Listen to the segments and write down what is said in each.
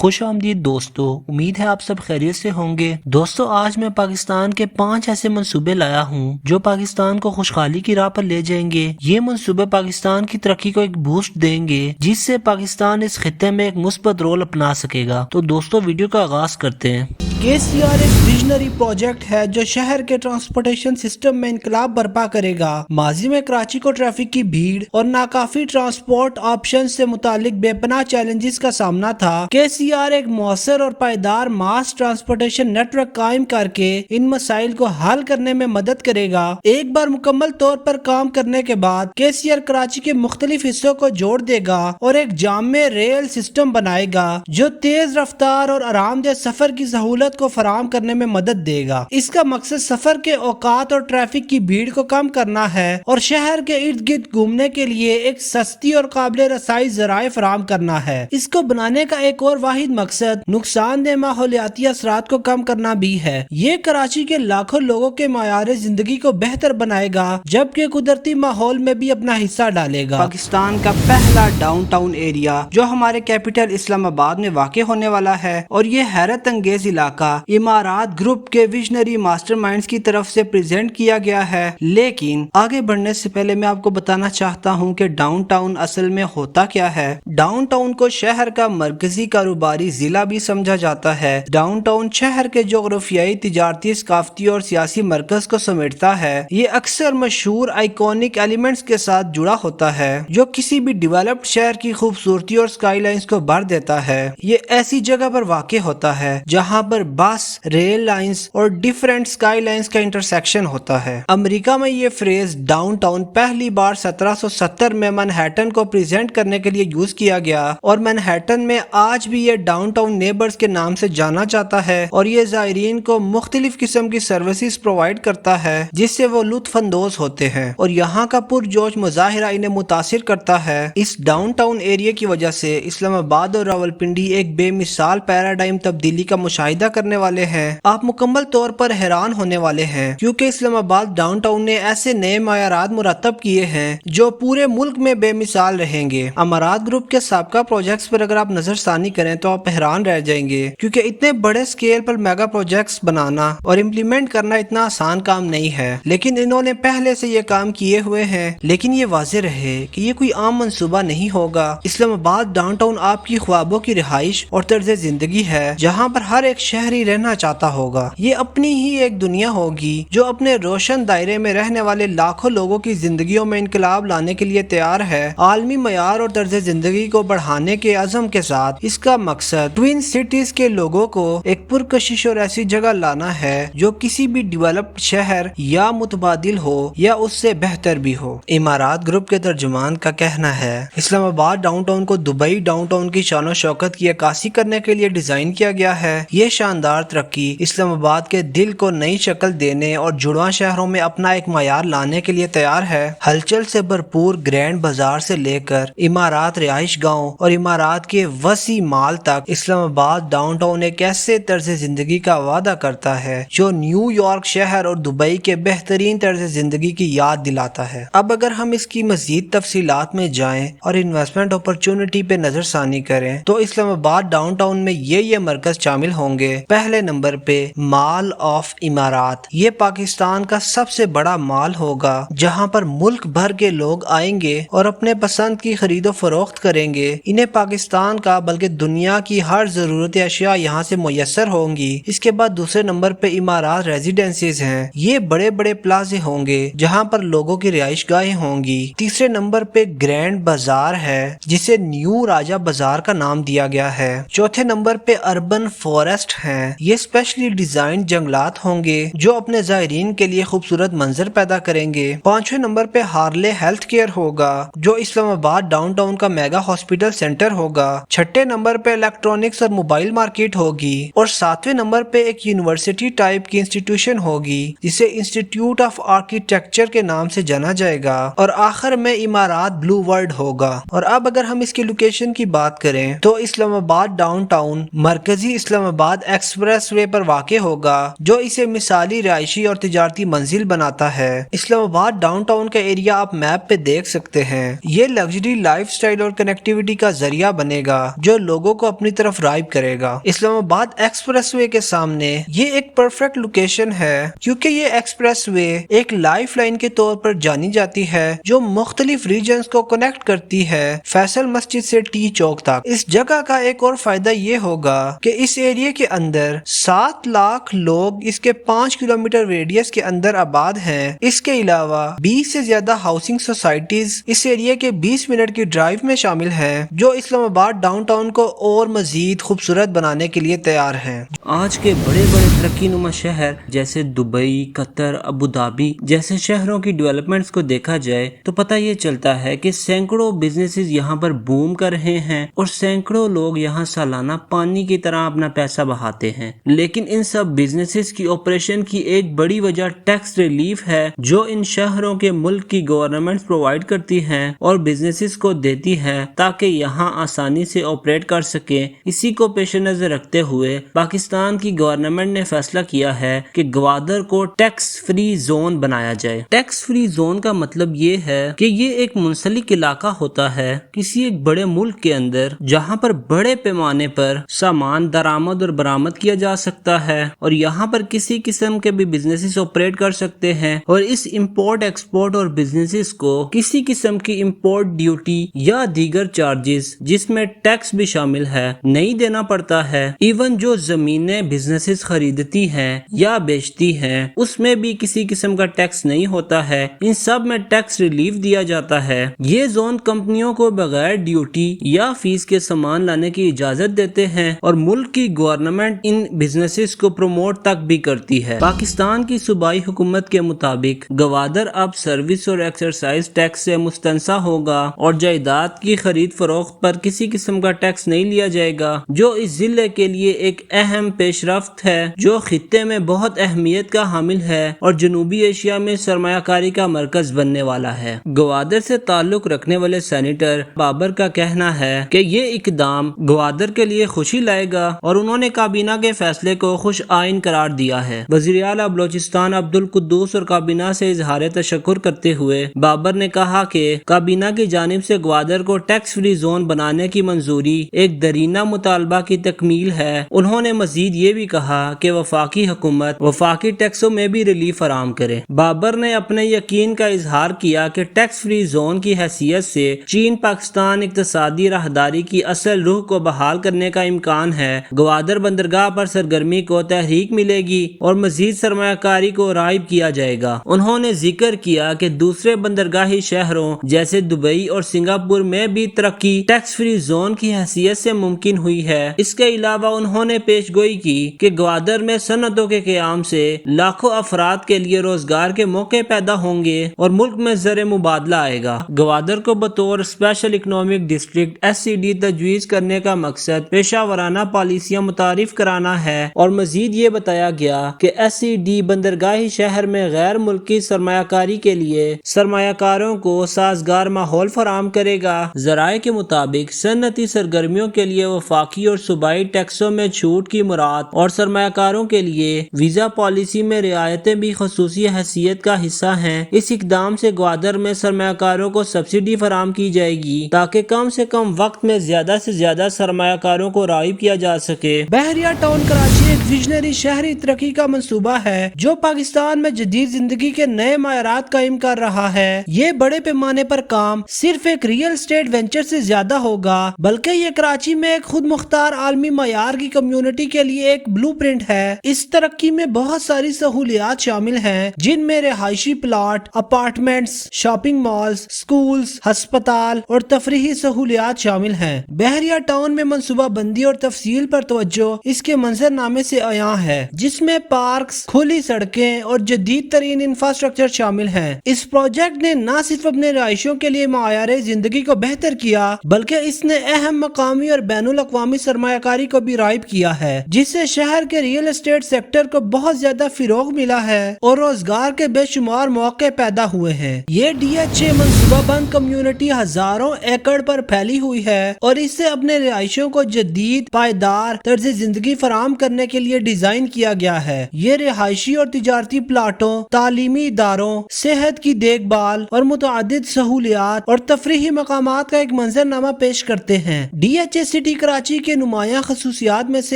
خوش آمدید دوستو، امید ہے آپ سب خیریت سے ہوں گے۔ دوستو آج میں پاکستان کے 5 ایسے منصوبے لایا ہوں جو پاکستان کو خوشحالی کی راہ پر لے جائیں گے۔ یہ منصوبے پاکستان کی ترقی کو ایک بوسٹ دیں گے جس سے پاکستان اس خطے میں ایک مثبت رول اپنا سکے گا۔ تو دوستو ویڈیو کا آغاز کرتے ہیں۔ KCR ایک ویژنری پروجیکٹ ہے جو شہر کے ٹرانسپورٹیشن سسٹم میں انقلاب برپا کرے گا۔ ماضی میں کراچی کو ٹریفک کی بھیڑ اور ناکافی ٹرانسپورٹ آپشن سے متعلق بے پناہ چیلنجز کا سامنا تھا۔ KCR ایک مؤثر اور پائیدار ماس ٹرانسپورٹیشن نیٹ ورک قائم کر کے ان مسائل کو حل کرنے میں مدد کرے گا۔ ایک بار مکمل طور پر کام کرنے کے بعد KCR کراچی کے مختلف حصوں کو جوڑ دے گا اور ایک جامع ریل سسٹم بنائے گا جو تیز رفتار اور آرام دہ سفر کی سہولت کو فراہم کرنے میں مدد دے گا۔ اس کا مقصد سفر کے اوقات اور ٹریفک کی بھیڑ کو کم کرنا ہے اور شہر کے ارد گرد گھومنے کے لیے ایک سستی اور قابل رسائی ذرائع فراہم کرنا ہے۔ اس کو بنانے کا ایک اور واحد مقصد نقصان دہ ماحولیاتی اثرات کو کم کرنا بھی ہے۔ یہ کراچی کے لاکھوں لوگوں کے معیار زندگی کو بہتر بنائے گا جبکہ قدرتی ماحول میں بھی اپنا حصہ ڈالے گا۔ پاکستان کا پہلا ڈاؤن ٹاؤن ایریا جو ہمارے کیپٹل اسلام آباد میں واقع ہونے والا ہے، اور یہ حیرت انگیز علاقہ امارات گروپ کے ویژنری ماسٹر مائنڈز کی طرف سے پریزنٹ کیا گیا ہے۔ لیکن آگے بڑھنے سے پہلے میں آپ کو بتانا چاہتا ہوں کہ ڈاؤن ٹاؤن اصل میں ہوتا کیا ہے۔ ڈاؤن ٹاؤن کو شہر کا مرکزی کاروباری ضلع بھی سمجھا جاتا ہے۔ ڈاؤن ٹاؤن شہر کے جغرافیائی، تجارتی، ثقافتی اور سیاسی مرکز کو سمیٹتا ہے۔ یہ اکثر مشہور آئیکونک ایلیمنٹس کے ساتھ جڑا ہوتا ہے جو کسی بھی ڈیولپڈ شہر کی خوبصورتی اور سکائی لائنز کو بھر دیتا ہے۔ یہ ایسی جگہ پر واقع ہوتا ہے جہاں پر بس، ریل لائنز اور ڈیفرنٹ سکائی لائنز کا انٹرسیکشن ہوتا ہے۔ امریکہ میں یہ فریز ڈاؤن ٹاؤن پہلی بار 1770 میں منہیٹن کو پریزنٹ کرنے کے لیے یوز کیا گیا، اور منہیٹن میں آج بھی یہ ڈاؤن ٹاؤن نیبرز کے نام سے جانا جاتا ہے، اور یہ زائرین کو مختلف قسم کی سروسز پرووائڈ کرتا ہے جس سے وہ لطف اندوز ہوتے ہیں، اور یہاں کا پرجوش مظاہرہ انہیں متاثر کرتا ہے۔ اس ڈاؤن ٹاؤن ایریا کی وجہ سے اسلام آباد اور راولپنڈی ایک بے مثال پیراڈائم تبدیلی کا مشاہدہ کرنے والے ہیں۔ آپ مکمل طور پر حیران ہونے والے ہیں کیونکہ اسلام آباد ڈاؤن ٹاؤن نے ایسے نئے معیارات مرتب کیے ہیں جو پورے ملک میں بے مثال رہیں گے۔ امارات گروپ کے سابقہ پروجیکٹس پر اگر آپ نظر ثانی کریں تو آپ حیران رہ جائیں گے، کیونکہ اتنے بڑے اسکیل پر میگا پروجیکٹس بنانا اور امپلیمنٹ کرنا اتنا آسان کام نہیں ہے، لیکن انہوں نے پہلے سے یہ کام کیے ہوئے ہیں۔ لیکن یہ واضح رہے کہ یہ کوئی عام منصوبہ نہیں ہوگا۔ اسلام آباد ڈاؤن ٹاؤن آپ کی خوابوں کی رہائش اور طرز زندگی ہے جہاں پر ہر ایک شہری رہنا چاہتا ہوگا۔ یہ اپنی ہی ایک دنیا ہوگی جو اپنے روشن دائرے میں رہنے والے لاکھوں لوگوں کی زندگیوں میں انقلاب لانے کے لیے تیار ہے۔ عالمی معیار اور طرز زندگی کو بڑھانے کے عزم کے ساتھ اس کا مقصد ٹوین سٹیز کے لوگوں کو ایک پرکشش اور ایسی جگہ لانا ہے جو کسی بھی ڈیولپڈ شہر یا متبادل ہو یا اس سے بہتر بھی ہو۔ امارات گروپ کے ترجمان کا کہنا ہے اسلام آباد ڈاؤن ٹاؤن کو دبئی ڈاؤن ٹاؤن کی شان و شوکت کی عکاسی کرنے کے لیے ڈیزائن کیا گیا ہے۔ یہ شاندار ترقی اسلام آباد کے دل کو نئی شکل دینے اور جڑواں شہروں میں اپنا ایک معیار لانے کے لیے تیار ہے۔ ہلچل سے بھرپور گرینڈ بازار سے لے کر امارات رہائش گاہوں اور امارات کے وسیع مال تک، اسلام آباد ڈاؤن ٹاؤن ایک ایسے طرز زندگی کا وعدہ کرتا ہے جو نیو یارک شہر اور دبئی کے بہترین طرز زندگی کی یاد دلاتا ہے۔ اب اگر ہم اس کی مزید تفصیلات میں جائیں اور انویسٹمنٹ اپرچونٹی پہ نظر ثانی کریں تو اسلام آباد ڈاؤن ٹاؤن میں یہ مرکز شامل ہوں گے۔ پہلے نمبر پہ مال آف امارات۔ یہ پاکستان کا سب سے بڑا مال ہوگا جہاں پر ملک بھر کے لوگ آئیں گے اور اپنے پسند کی خرید و فروخت کریں گے۔ انہیں پاکستان کا بلکہ دنیا کی ہر ضرورت اشیاء یہاں سے میسر ہوں گی۔ اس کے بعد دوسرے نمبر پہ امارات ریزیڈنسیز ہیں۔ یہ بڑے بڑے پلازے ہوں گے جہاں پر لوگوں کی رہائش گاہیں ہوں گی۔ تیسرے نمبر پہ گرینڈ بازار ہے جسے نیو راجہ بازار کا نام دیا گیا ہے۔ چوتھے نمبر پہ اربن فارسٹ ہیں۔ یہ اسپیشلی ڈیزائن جنگلات ہوں گے جو اپنے زائرین کے لیے خوبصورت منظر پیدا کریں گے۔ پانچویں نمبر پہ ہارلے ہیلتھ کیئر ہوگا جو اسلام آباد ڈاؤن ٹاؤن کا میگا ہاسپٹل سینٹر ہوگا۔ چھٹے نمبر پہ الیکٹرانکس اور موبائل مارکیٹ ہوگی، اور ساتویں نمبر پہ ایک یونیورسٹی ٹائپ کی انسٹیٹیوشن ہوگی جسے انسٹیٹیوٹ آف آرکیٹیکچر کے نام سے جانا جائے گا، اور آخر میں امارات بلو ورلڈ ہوگا۔ اور اب اگر ہم اس کی لوکیشن کی بات کریں تو اسلام آباد ڈاؤن ٹاؤن مرکزی اسلام آباد ایکسپریس وے پر واقع ہوگا جو اسے مثالی رہائشی اور تجارتی منزل بناتا ہے۔ اسلام آباد ڈاؤن ٹاؤن کا ایریا آپ میپ پہ دیکھ سکتے ہیں۔ یہ لگژری لائف سٹائل اور کنیکٹیوٹی کا ذریعہ بنے گا جو لوگوں کو اپنی طرف رائب کرے گا۔ اسلام آباد ایکسپریس وے کے سامنے یہ ایک پرفیکٹ لوکیشن ہے کیونکہ یہ ایکسپریس وے ایک لائف لائن کے طور پر جانی جاتی ہے جو مختلف ریجنز کو کنیکٹ کرتی ہے فیصل مسجد سے ٹی چوک تک۔ اس جگہ کا ایک اور فائدہ یہ ہوگا کہ اس ایریا کے اندر 7 لاکھ لوگ اس کے 5 کلومیٹر ریڈیس کے اندر آباد ہیں۔ اس کے علاوہ 20 سے زیادہ ہاؤسنگ سوسائٹیز اس ایریا کے 20 منٹ کی ڈرائیو میں شامل ہیں جو اسلام آباد ڈاؤن ٹاؤن کو اور مزید خوبصورت بنانے کے لیے تیار ہیں۔ آج کے بڑے بڑے ترقی نما شہر جیسے دبئی، قطر، ابوظہبی جیسے شہروں کی ڈیولپمنٹس کو دیکھا جائے تو پتہ یہ چلتا ہے کہ سینکڑوں بزنسز یہاں پر بوم کر رہے ہیں اور سینکڑوں لوگ یہاں سالانہ پانی کی طرح اپنا پیسہ بہاتے ہیں، لیکن ان سب بزنسز کی آپریشن کی ایک بڑی وجہ ٹیکس ریلیف ہے جو ان شہروں کے ملک کی گورنمنٹس پرووائڈ کرتی ہیں اور بزنسز کو دیتی ہے تاکہ یہاں آسانی سے آپریٹ کر سکیں۔ اسی کو پیش نظر رکھتے ہوئے پاکستان کی گورنمنٹ نے فیصلہ کیا ہے کہ گوادر کو ٹیکس فری زون بنایا جائے۔ ٹیکس فری زون کا مطلب یہ ہے کہ یہ ایک منسلک علاقہ ہوتا ہے کسی ایک بڑے ملک کے اندر جہاں پر بڑے پیمانے پر سامان درآمد اور برآمد کیا جا سکتا ہے اور یہاں پر کسی قسم کے بھی بزنسز آپریٹ کر سکتے ہیں اور اس امپورٹ ایکسپورٹ اور بزنسز کو کسی قسم کی امپورٹ ڈیوٹی یا دیگر چارجز جس میں ٹیکس بھی شامل ہے نہیں دینا پڑتا ہے۔ ایون جو زمینیں بزنسز خریدتی ہیں یا بیچتی ہیں اس میں بھی کسی قسم کا ٹیکس نہیں ہوتا ہے، ان سب میں ٹیکس ریلیف دیا جاتا ہے۔ یہ زون کمپنیوں کو بغیر ڈیوٹی یا فیس کے سامان لانے کی اجازت دیتے ہیں اور ملک کی گورنمنٹ ان بزنسز کو پروموٹ تک بھی کرتی ہے۔ پاکستان کی صوبائی حکومت کے مطابق گوادر اب سروس اور ایکسرسائز ٹیکس سے مستثنی ہوگا اور جائیداد کی خرید فروخت پر کسی قسم کا ٹیکس نہیں لیا جائے گا، جو اس ضلع کے لیے ایک اہم پیش رفت ہے جو خطے میں بہت اہمیت کا حامل ہے اور جنوبی ایشیا میں سرمایہ کاری کا مرکز بننے والا ہے۔ گوادر سے تعلق رکھنے والے سینیٹر بابر کا کہنا ہے کہ یہ اقدام گوادر کے لیے خوشی لائے گا اور انہوں نے کابینہ کے فیصلے کو خوش آئین قرار دیا ہے۔ وزیر اعلیٰ بلوچستان عبدالقدوس اور کابینہ سے اظہار تشکر کرتے ہوئے بابر نے کہا کہ کابینہ کی جانب سے گوادر کو ٹیکس فری زون بنانے کی منظوری ایک درینہ مطالبہ کی تکمیل ہے۔ انہوں نے مزید یہ بھی کہا کہ وفاقی حکومت وفاقی ٹیکسوں میں بھی ریلیف فراہم کرے۔ بابر نے اپنے یقین کا اظہار کیا کہ ٹیکس فری زون کی حیثیت سے چین پاکستان اقتصادی راہداری کی اصل روح کو بحال کرنے کا امکان ہے۔ گوادر بندرگاہ پر سرگرمی کو تحریک ملے گی اور مزید سرمایہ کاری کو رائب کیا جائے گا۔ انہوں نے ذکر کیا کہ دوسرے بندرگاہی شہروں جیسے دبئی اور سنگاپور میں بھی ترقی ٹیکس فری زون کی حیثیت سے ممکن ہوئی ہے۔ اس کے علاوہ انہوں نے پیش گوئی کی کہ گوادر میں صنعتوں کے قیام سے لاکھوں افراد کے لیے روزگار کے موقع پیدا ہوں گے اور ملک میں زر مبادلہ آئے گا۔ گوادر کو بطور اسپیشل اکنامک ڈسٹرکٹ SCD تجویز کرنے کا مقصد پیشہ ورانہ پالیسیاں متعارف کرانا ہے اور مزید یہ بتایا گیا کہ SCD بندرگاہی شہر میں غیر ملکی سرمایہ کاری کے لیے سرمایہ کاروں کو سازگار ماحول فراہم کرے گا۔ ذرائع کے مطابق صنعتی سرگرمیوں کے لیے وفاقی اور صوبائی ٹیکسوں میں چھوٹ کی مراد اور سرمایہ کاروں کے لیے ویزا پالیسی میں رعایتیں بھی خصوصی حیثیت کا حصہ ہیں۔ اس اقدام سے گوادر میں سرمایہ کاروں کو سبسڈی فراہم کی جائے گی تاکہ کم سے کم وقت میں زیادہ سے زیادہ سرمایہ کاروں کو راغب کیا جا سکے۔ بحریہ ٹاؤن کراچی ایک ویژنری شہری ترقی کا منصوبہ ہے جو پاکستان میں جدید زندگی کے نئے معیارات قائم کر رہا ہے۔ یہ بڑے پیمانے پر کام صرف ایک ریئل اسٹیٹ وینچر سے زیادہ ہوگا بلکہ یہ کراچی میں ایک خود مختار عالمی معیار کی کمیونٹی کے لیے ایک بلو پرنٹ ہے۔ اس ترقی میں بہت ساری سہولیات شامل ہیں جن میں رہائشی plot, apartments, shopping malls, schools, ہسپتال اور تفریحی سہولیات شامل ہیں۔ بحریہ ٹاؤن میں منصوبہ بندی اور تفصیل پر توجہ اس کے منظر نامے سے عیاں ہے جس میں پارکس، کھلی سڑکیں اور جدید ترین انفراسٹرکچر شامل ہیں۔ اس پروجیکٹ نے نہ صرف اپنے رہائشیوں کے لیے معیار زندگی کو بہتر کیا بلکہ اس نے اہم مقامی اور بین الاقوامی سرمایہ کاری کو بھی رائب کیا ہے جس سے شہر کے ریئل اسٹیٹ سیکٹر کو بہت زیادہ فروغ ملا ہے اور روزگار کے بے شمار موقع پیدا ہوئے ہیں۔ یہ DHA منصوبہ بند کمیونٹی ہزاروں ایکڑ پر پھیلی ہوئی ہے اور اس سے اپنے رہائشیوں کو جدید پائیدار طرز زندگی زندگی فراہم کرنے کے لیے ڈیزائن کیا گیا ہے۔ یہ رہائشی اور تجارتی پلاٹوں، تعلیمی اداروں، صحت کی دیکھ بھال اور متعدد سہولیات اور تفریحی مقامات کا ایک منظرنامہ پیش کرتے ہیں۔ D H A city Karachi کے نمایاں خصوصیات میں سے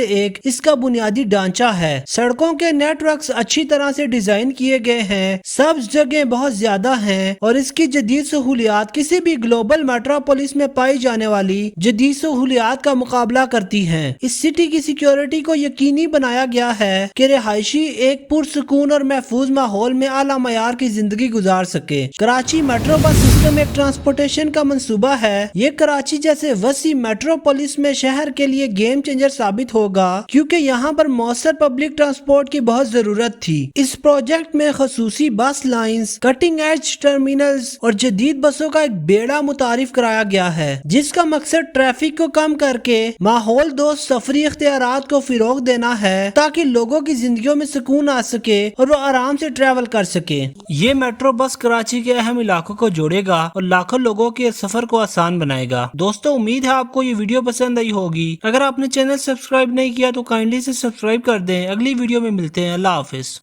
ایک اس کا بنیادی ڈھانچہ ہے۔ سڑکوں کے نیٹ ورکس اچھی طرح سے ڈیزائن کیے گئے ہیں، سبز جگہیں بہت زیادہ ہیں اور اس کی جدید سہولیات کسی بھی گلوبل میٹروپولس میں پائی جانے والی جدید سہولیات کا مقابلہ کرتی ہیں۔ اس سٹی کی سیکیورٹی کو یقینی بنایا گیا ہے کہ رہائشی ایک پرسکون اور محفوظ ماحول میں اعلیٰ معیار کی زندگی گزار سکے۔ کراچی میٹرو بس سسٹم ایک ٹرانسپورٹیشن کا منصوبہ ہے۔ یہ کراچی جیسے وسیع میٹروپولس میں شہر کے لیے گیم چینجر ثابت ہوگا کیونکہ یہاں پر مؤثر پبلک ٹرانسپورٹ کی بہت ضرورت تھی۔ اس پروجیکٹ میں خصوصی بس لائنز، کٹنگ ایج ٹرمینلز اور جدید بسوں کا ایک بیڑا متعارف کرایا گیا ہے جس کا مقصد ٹریفک کو کم کر کے ماحول دوست سفری اختیارات کو فروغ دینا ہے تاکہ لوگوں کی زندگیوں میں سکون آ سکے اور وہ آرام سے ٹریول کر سکے۔ یہ میٹرو بس کراچی کے اہم علاقوں کو جوڑے گا اور لاکھوں لوگوں کے سفر کو آسان بنائے گا۔ دوستو امید ہے آپ کو یہ ویڈیو پسند آئی ہوگی۔ اگر آپ نے چینل سبسکرائب نہیں کیا تو کائنڈلی سے سبسکرائب کر دیں۔ اگلی ویڈیو میں ملتے ہیں۔ اللہ حافظ۔